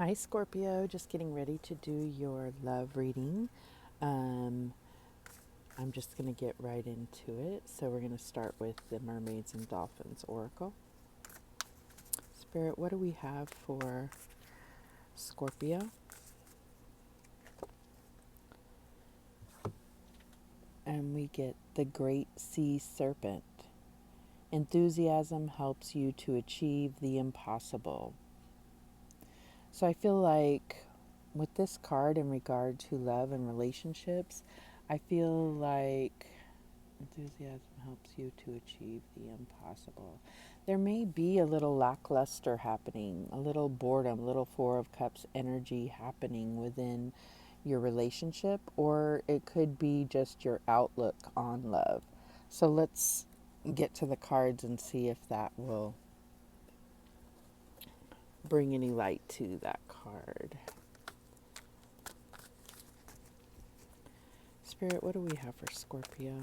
Hi, Scorpio. Just getting ready to do your love reading. Um, I'm just going to get right into it. So, we're going to start with the Mermaids and Dolphins Oracle. Spirit, what do we have for Scorpio? And we get the Great Sea Serpent. Enthusiasm helps you to achieve the impossible. So, I feel like with this card in regard to love and relationships, I feel like enthusiasm helps you to achieve the impossible. There may be a little lackluster happening, a little boredom, a little Four of Cups energy happening within your relationship, or it could be just your outlook on love. So let's get to the cards and see if that will bring any light to that card. Spirit, what do we have for Scorpio?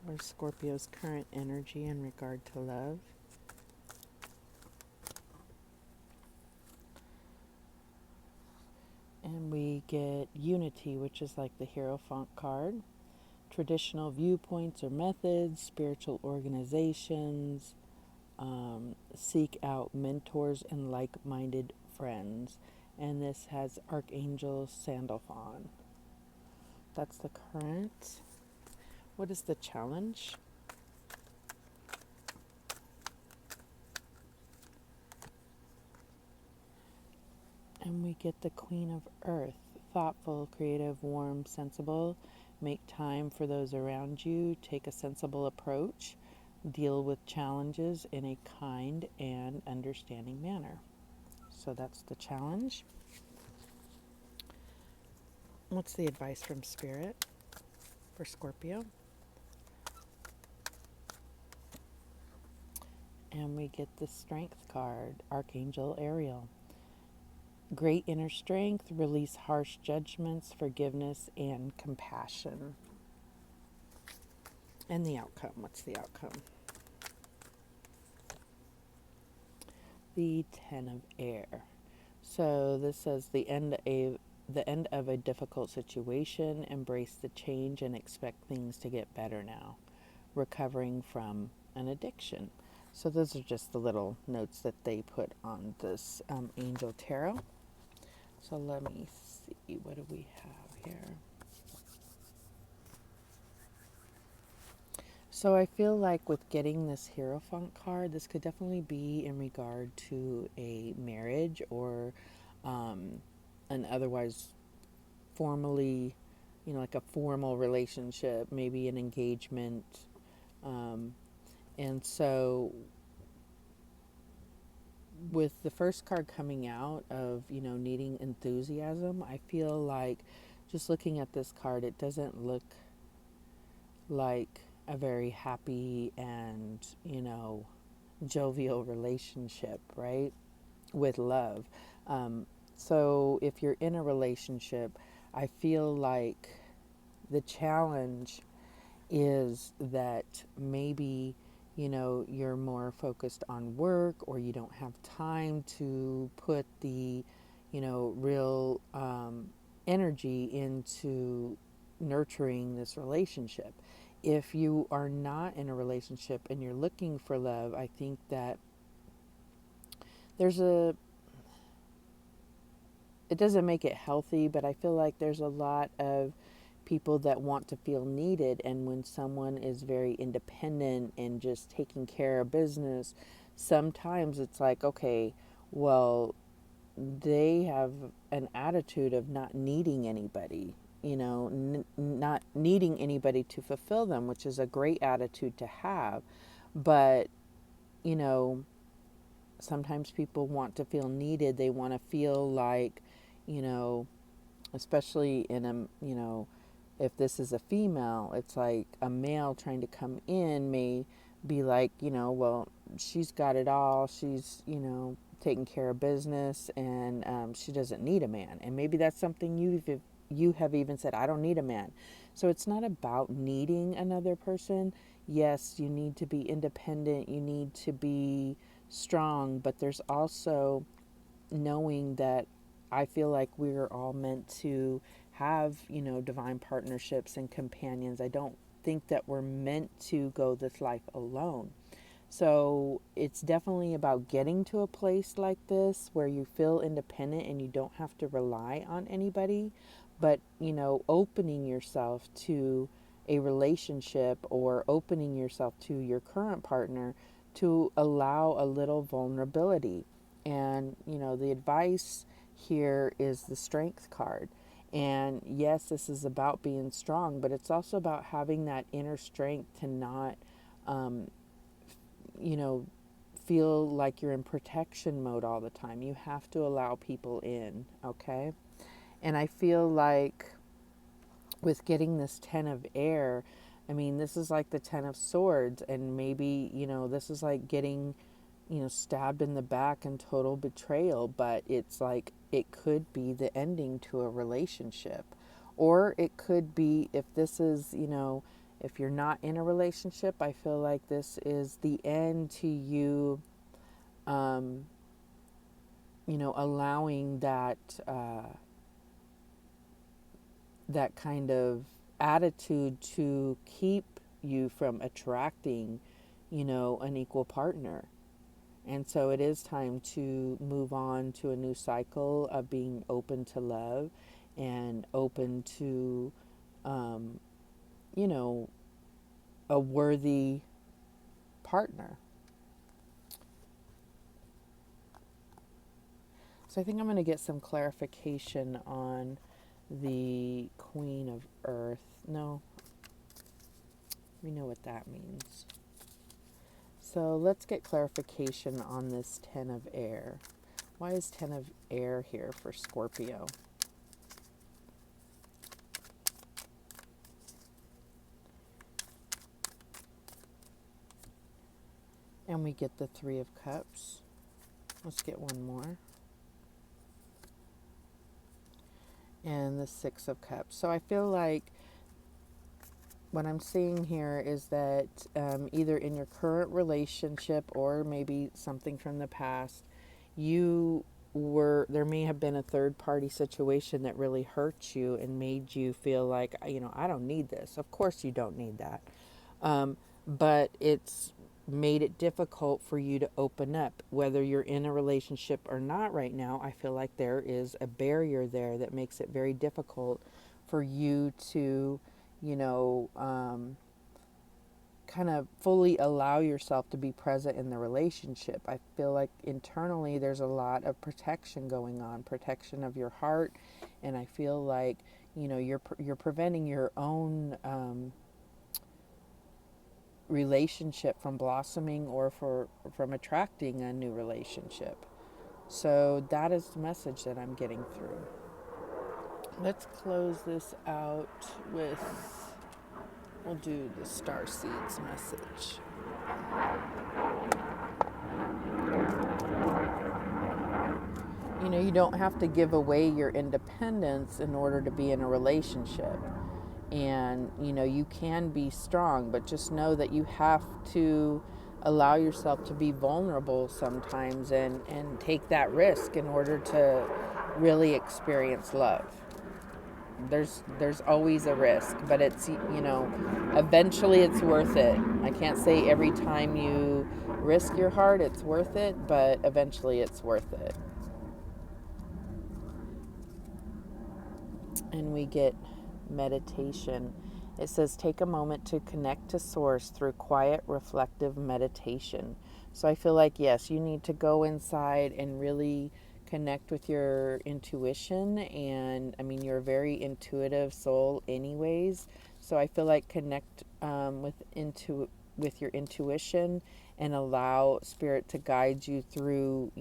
What is Scorpio's current energy in regard to love? And we get unity, which is like the Hierophant card. Traditional viewpoints or methods, spiritual organizations, seek out mentors and like-minded friends. And this has Archangel Sandalphon. That's the current. What is the challenge? And we get the Queen of Earth. Thoughtful, creative, warm, sensible. Make time for those around you. Take a sensible approach. Deal with challenges in a kind and understanding manner. So that's the challenge. What's the advice from Spirit for Scorpio? And we get the Strength card, Archangel Ariel. Great inner strength, release harsh judgments, forgiveness, and compassion. And the outcome. What's the outcome? The Ten of Air. So this says the end of a difficult situation. Embrace the change and expect things to get better now. Recovering from an addiction. So those are just the little notes that they put on this Angel Tarot. So let me see, what do we have here? So I feel like with getting this Hierophant card, this could definitely be in regard to a marriage or an otherwise formally, like a formal relationship, maybe an engagement. And so with the first card coming out of, needing enthusiasm, I feel like just looking at this card, it doesn't look like a very happy and, jovial relationship, right? With love. So if you're in a relationship, I feel like the challenge is that maybe, you're more focused on work or you don't have time to put the, real energy into nurturing this relationship. If you are not in a relationship and you're looking for love, I think that there's a, it doesn't make it healthy, but I feel like there's a lot of people that want to feel needed. And when someone is very independent and just taking care of business, sometimes it's like, okay, well, they have an attitude of not needing anybody, not needing anybody to fulfill them, which is a great attitude to have. But, you know, sometimes people want to feel needed. They want to feel like, you know, especially in a, if this is a female, it's like a male trying to come in may be like, well, she's got it all. She's, taking care of business and she doesn't need a man. And maybe that's something you have even said, I don't need a man. So it's not about needing another person. Yes, you need to be independent, you need to be strong, but there's also knowing that I feel like we're all meant to have, divine partnerships and companions. I don't think that we're meant to go this life alone. So it's definitely about getting to a place like this where you feel independent and you don't have to rely on anybody, but, opening yourself to a relationship or opening yourself to your current partner to allow a little vulnerability. And, the advice here is the strength card. And yes, this is about being strong, but it's also about having that inner strength to not, um, you know, feel like you're in protection mode all the time. You have to allow people in, okay? And I feel like with getting this 10 of air, I mean, this is like the 10 of swords, and maybe, this is like getting, stabbed in the back and total betrayal, but it's like it could be the ending to a relationship. Or it could be, if this is, if you're not in a relationship, I feel like this is the end to you, um, allowing that. That kind of attitude to keep you from attracting, an equal partner. And so it is time to move on to a new cycle of being open to love and open to, um, you know, a worthy partner. So I think I'm going to get some clarification on the Queen of Earth. No, we know what that means. So let's get clarification on this 10 of air. Why is 10 of air here for Scorpio? And we get the 3 of cups. Let's get one more. And the 6 of cups. So I feel like what I'm seeing here is that either in your current relationship or maybe something from the past, there may have been a third party situation that really hurt you and made you feel like, I don't need this. Of course you don't need that. But it's made it difficult for you to open up. Whether you're in a relationship or not right now, I feel like there is a barrier there that makes it very difficult for you to, you know, um, kind of fully allow yourself to be present in the relationship. I feel like internally there's a lot of protection going on, protection of your heart, and I feel like, you're preventing your own relationship from blossoming or from attracting a new relationship. So that is the message that I'm getting through. Let's close this out with, we'll do the star seeds message. You don't have to give away your independence in order to be in a relationship. And, you can be strong, but just know that you have to allow yourself to be vulnerable sometimes and take that risk in order to really experience love. There's always a risk, but it's, eventually it's worth it. I can't say every time you risk your heart it's worth it, but eventually it's worth it. And we get meditation. It says, take a moment to connect to source through quiet, reflective meditation. So I feel like, yes, you need to go inside and really connect with your intuition. And I mean, you're a very intuitive soul anyways. So I feel like connect with your intuition and allow spirit to guide you through,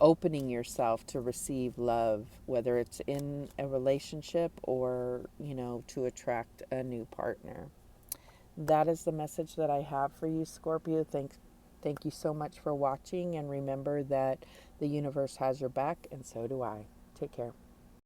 opening yourself to receive love, whether it's in a relationship or, to attract a new partner. That is the message that I have for you, Scorpio. Thank you so much for watching, and remember that the universe has your back, and so do I. Take care.